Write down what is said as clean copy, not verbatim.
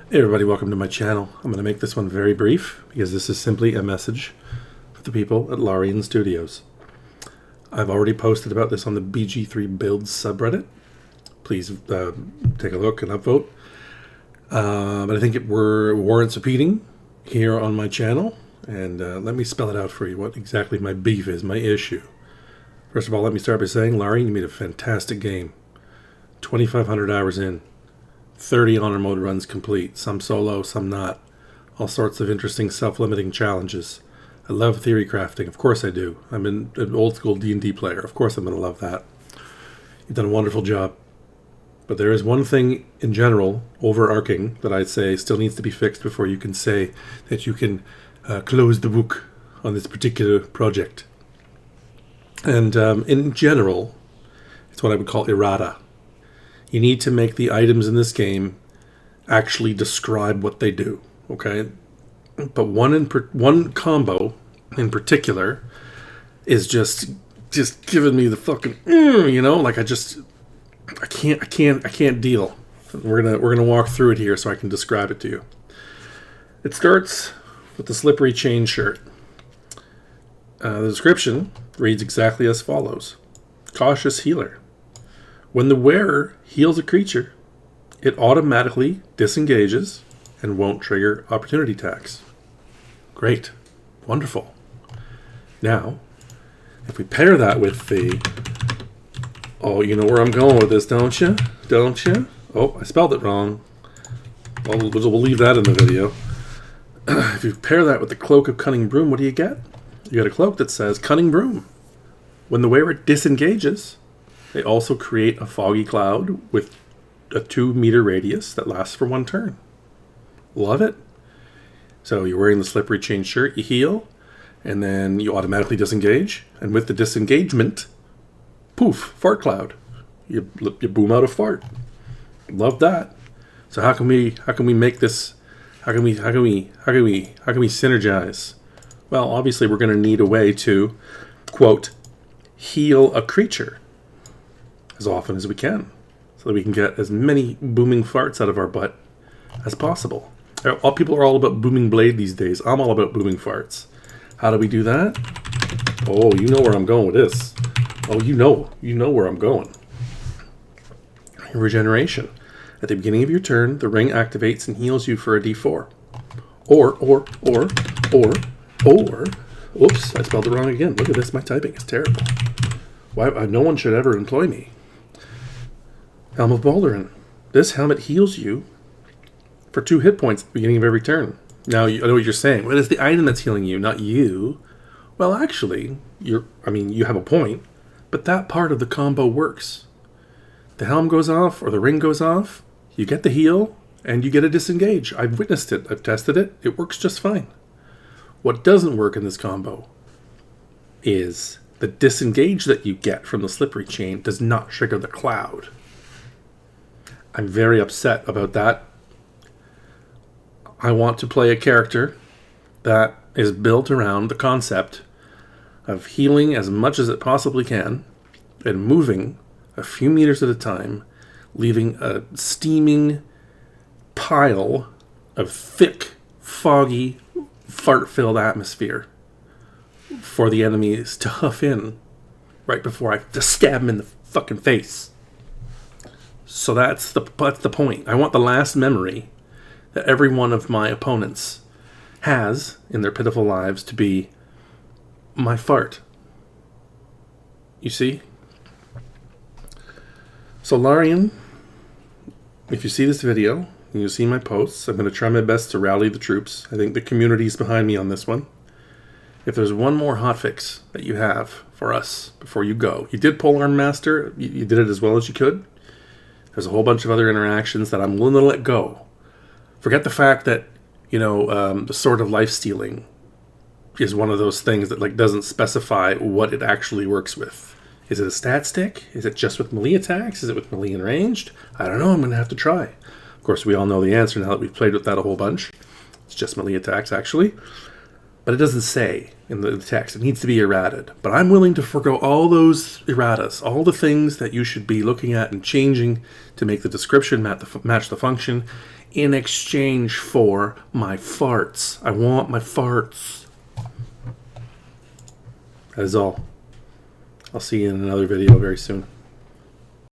Hey everybody, welcome to my channel. I'm going to make this one very brief because this is simply a message for the people at Larian Studios. I've already posted about this on the BG3 Builds subreddit. Please take a look and upvote. But I think it warrants repeating here on my channel. And let me spell it out for you, what exactly my beef is, my issue. First of all, let me start by saying, Larian, you made a fantastic game. 2,500 hours in. 30 honor mode runs complete, some solo, some not. All sorts of interesting self-limiting challenges. I love theory crafting, of course I do. I'm an old school D&D player, of course I'm going to love that. You've done a wonderful job. But there is one thing in general, overarching, that I'd say still needs to be fixed before you can say that you can close the book on this particular project. And in general, it's what I would call errata. You need to make the items in this game actually describe what they do, okay? But one combo in particular is just giving me the fucking, like I can't deal. We're gonna walk through it here so I can describe it to you. It starts with the slippery chain shirt. The description reads exactly as follows: cautious healer. When the wearer heals a creature, it automatically disengages and won't trigger opportunity attacks. Great. Wonderful. Now, if we pair that with the... Oh, you know where I'm going with this, don't you? Don't you? Oh, I spelled it wrong. We'll leave that in the video. If you pair that with the Cloak of Cunning Brume, what do you get? You get a cloak that says Cunning Brume. When the wearer disengages, they also create a foggy cloud with a 2-meter radius that lasts for 1 turn. Love it. So you're wearing the slippery chain shirt, you heal, and then you automatically disengage. And with the disengagement, poof, fart cloud. You boom out a fart. Love that. So how can we make this? How can we synergize? Well, obviously we're going to need a way to, quote, heal a creature as often as we can, so that we can get as many booming farts out of our butt as possible. All people are all about booming blade these days. I'm all about booming farts. How do we do that? Oh, you know where I'm going with this. Oh, you know where I'm going. Regeneration. At the beginning of your turn, the ring activates and heals you for a d4. Or, oops, I spelled it wrong again. Look at this, my typing is terrible. Why? No one should ever employ me. Helm of Baldur. This helmet heals you for 2 hit points at the beginning of every turn. Now, I know what you're saying. Well, it's the item that's healing you, not you. Well, actually, you have a point, but that part of the combo works. The helm goes off, or the ring goes off, you get the heal, and you get a disengage. I've witnessed it. I've tested it. It works just fine. What doesn't work in this combo is the disengage that you get from the slippery chain does not trigger the cloud. I'm very upset about that. I want to play a character that is built around the concept of healing as much as it possibly can and moving a few meters at a time, leaving a steaming pile of thick, foggy, fart-filled atmosphere for the enemies to huff in right before I just stab them in the fucking face. So that's the point. I want the last memory that every one of my opponents has in their pitiful lives to be my fart. You see? So Larian, if you see this video, and you see my posts, I'm going to try my best to rally the troops. I think the community's behind me on this one. If there's one more hotfix that you have for us before you go, you did Polearm Master, you did it as well as you could. There's a whole bunch of other interactions that I'm willing to let go. Forget the fact that, the Sword of Life Stealing is one of those things that doesn't specify what it actually works with. Is it a stat stick? Is it just with melee attacks? Is it with melee and ranged? I don't know. I'm going to have to try. Of course, we all know the answer now that we've played with that a whole bunch. It's just melee attacks, actually. But it doesn't say in the text. It needs to be errated. But I'm willing to forego all those erratas, all the things that you should be looking at and changing to make the description match the function in exchange for my farts. I want my farts. That is all. I'll see you in another video very soon.